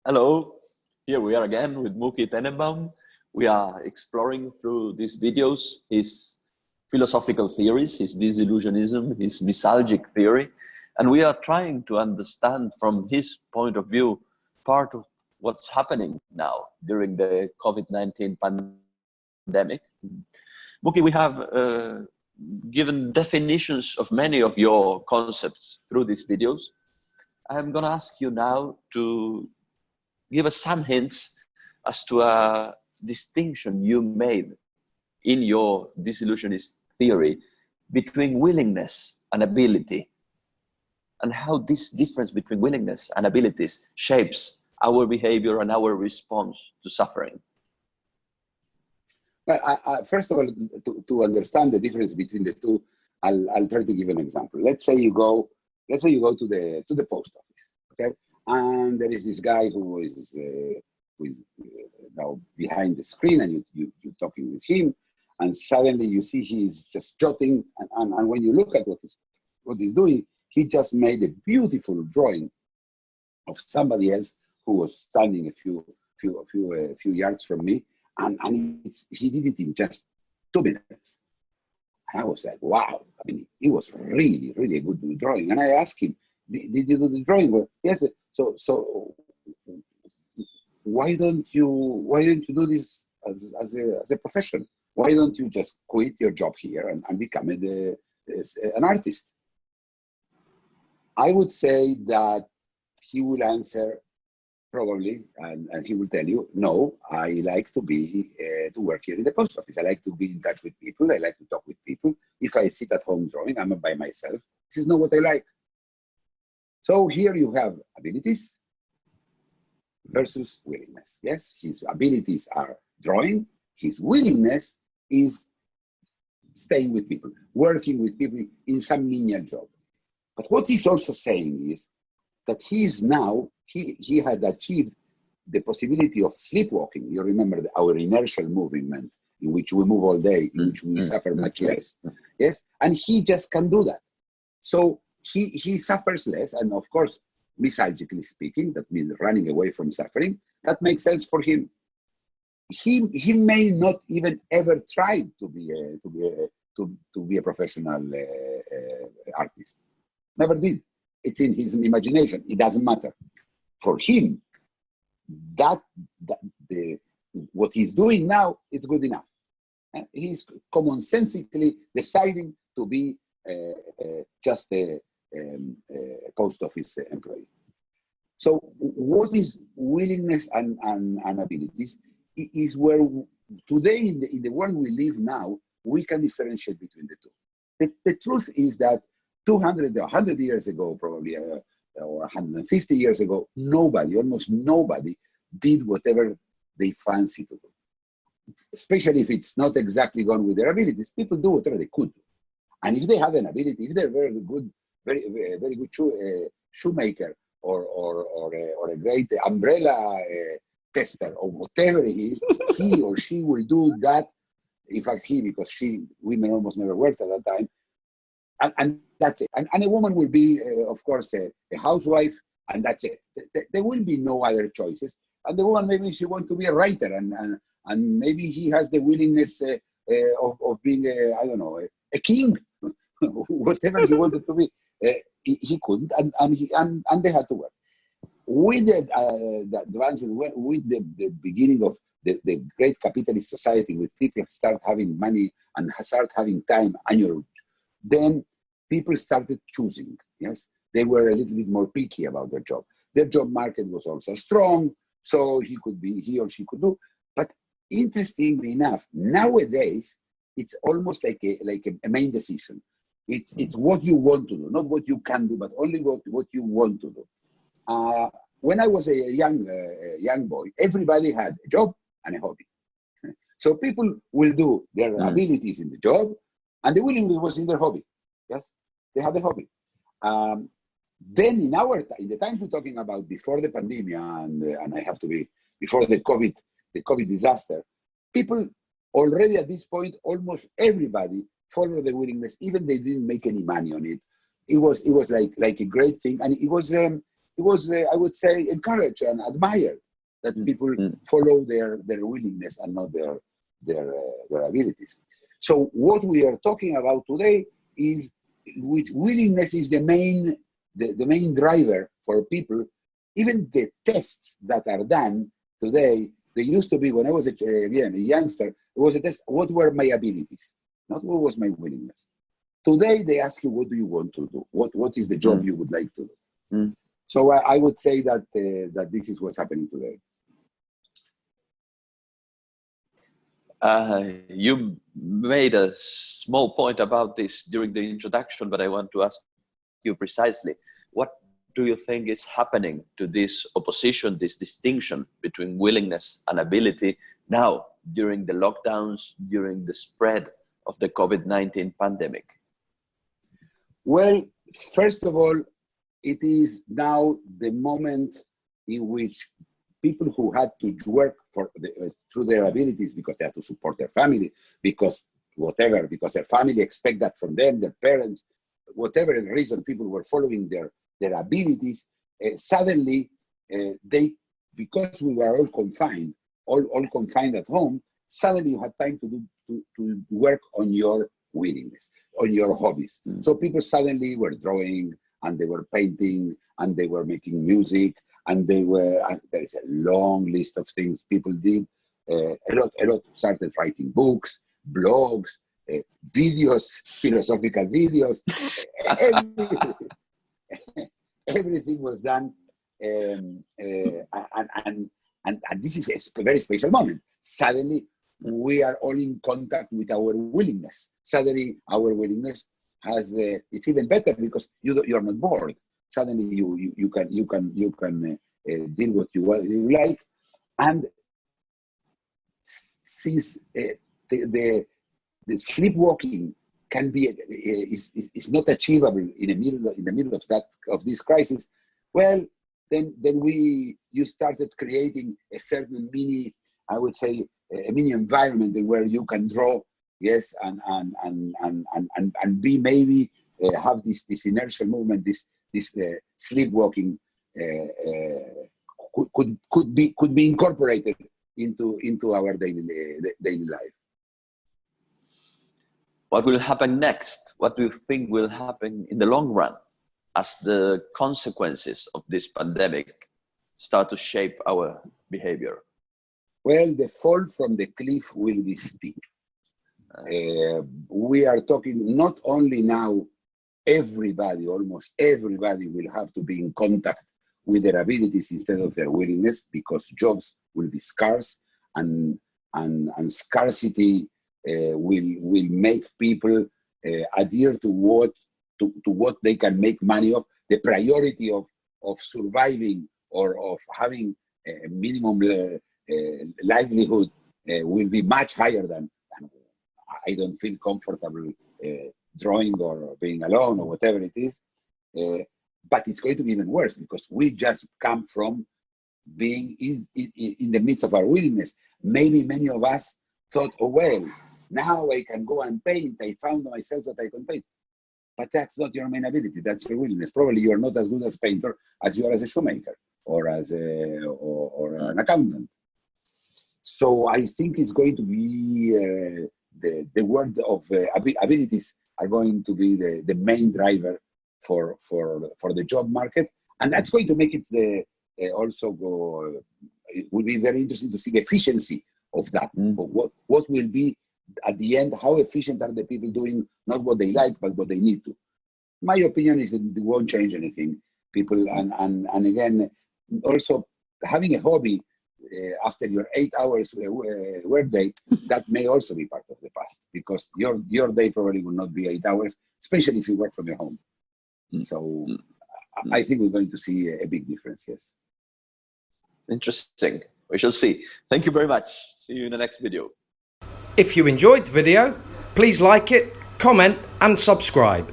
Hello, here we are again with Mookie Tenembaum. We are exploring through these videos his philosophical theories, his disillusionism, his misalgic theory, and we are trying to understand from his point of view part of what's happening now during the COVID-19 pandemic. Mookie, we have given definitions of many of your concepts through these videos. I'm going to ask you now to give us some hints as to a distinction you made in your disillusionist theory between willingness and ability, and how this difference between willingness and abilities shapes our behavior and our response to suffering. Well, first of all, to understand the difference between the two, I'll try to give an example. Let's say you go to the post office, okay? And there is this guy who is now behind the screen, and you're talking with him, and suddenly you see he's just jotting, and when you look at what he's doing, he just made a beautiful drawing of somebody else who was standing a few yards from me, and he did it in just 2 minutes. And I was like, wow! I mean, it was really, really a good drawing. And I asked him, "Did you do the drawing?" Well, yes. So why don't you do this as a profession? Why don't you just quit your job here and become an artist? I would say that he will answer probably, and he will tell you, no, I like to work here in the post office. I like to be in touch with people. I like to talk with people. If I sit at home drawing, I'm by myself. This is not what I like. So here you have abilities versus willingness. Yes, his abilities are drawing. His willingness is staying with people, working with people in some menial job. But what he's also saying is that he had achieved the possibility of sleepwalking. You remember our inertial movement, in which we move all day, in which we suffer much less. Yes, and he just can do that. So he suffers less, and of course, misalgically speaking, that means running away from suffering. That makes sense for him. He may not even ever try to be a professional artist. Never did. It's in his imagination. It doesn't matter. For him, what he's doing now is good enough. He's commonsensically deciding to be just a post office employee. So what is willingness and abilities is where today in the world we live now, we can differentiate between the two. The truth is that 200 or 100 years ago, probably, or 150 years ago, almost nobody did whatever they fancy to do. Especially if it's not exactly gone with their abilities, people do whatever they could do. And if they have an ability, if they're very good shoemaker or a great umbrella tester or whatever he or she will do that. In fact, because women almost never worked at that time. And that's it. And a woman will be, of course, a housewife, and that's it. There will be no other choices. And the woman, maybe she wants to be a writer, and maybe he has the willingness of being, I don't know, a king, whatever he wanted to be. He couldn't, and they had to work. With the advances, with the beginning of the great capitalist society, with people start having money and start having time, then people started choosing. Yes, they were a little bit more picky about their job. Their job market was also strong, so he or she could do. But interestingly enough, nowadays it's almost like a main decision. It's what you want to do, not what you can do, but only what you want to do. When I was a young boy, everybody had a job and a hobby. So people will do their abilities in the job, and the willingness was in their hobby. Yes, they had a hobby. Then in the times we're talking about before the pandemic, and I have to be before the COVID disaster, people already at this point, almost everybody followed the willingness, even they didn't make any money on it. It was like a great thing, and it was I would say, encouraged and admired that people follow their willingness and not their abilities. So what we are talking about today is which willingness is the main driver for people. Even the tests that are done today, they used to be, when I was again a youngster, it was a test, what were my abilities, not what was my willingness. Today they ask you, what do you want to do? What is the job you would like to do? So I would say that that this is what's happening today. You made a small point about this during the introduction, but I want to ask you precisely, what do you think is happening to this opposition, this distinction between willingness and ability now during the lockdowns, during the spread of the COVID-19 pandemic? Well, first of all, it is now the moment in which people who had to work through their abilities because they had to support their family, because their family expect that from them, their parents, whatever the reason, people were following their abilities. Suddenly, because we were all confined at home, suddenly you had time to work on your willingness, on your hobbies. So people suddenly were drawing, and they were painting, and they were making music, and there is a long list of things people did. A lot started writing books, blogs, videos, philosophical videos. Everything was done, and this is a very special moment. Suddenly, we are all in contact with our willingness. Suddenly, our willingness has it's even better because you are not bored. Suddenly, you can deal what you like, and since the sleepwalking can be is not achievable in the middle of this crisis, well, then you started creating a certain mini, I would say, a mini environment where you can draw, yes, and be maybe have this inertial movement, this sleepwalking could be incorporated into our daily life. What will happen next? What do you think will happen in the long run as the consequences of this pandemic start to shape our behavior? Well, the fall from the cliff will be steep. We are talking not only now, almost everybody will have to be in contact with their abilities instead of their willingness, because jobs will be scarce, and scarcity will make people adhere to what they can make money of. The priority of surviving or of having a minimum livelihood will be much higher than I don't feel comfortable drawing or being alone or whatever it is. But it's going to be even worse because we just come from being in the midst of our willingness. Maybe many of us thought, oh, well, now I can go and paint. I found myself that I can paint. But that's not your main ability. That's your willingness. Probably you are not as good as a painter as you are as a shoemaker or as or an accountant. So I think it's going to be the word of abilities are going to be the main driver for the job market, and that's going to make it also go. It will be very interesting to see the efficiency of that. What will be at the end? How efficient are the people doing not what they like but what they need to? My opinion is that it won't change anything. People and again, also having a hobby after your 8 hours workday, that may also be part of the past, because your day probably will not be 8 hours, especially if you work from your home. So I think we're going to see a big difference, yes. Interesting. We shall see. Thank you very much. See you in the next video. If you enjoyed the video, please like it, comment and subscribe.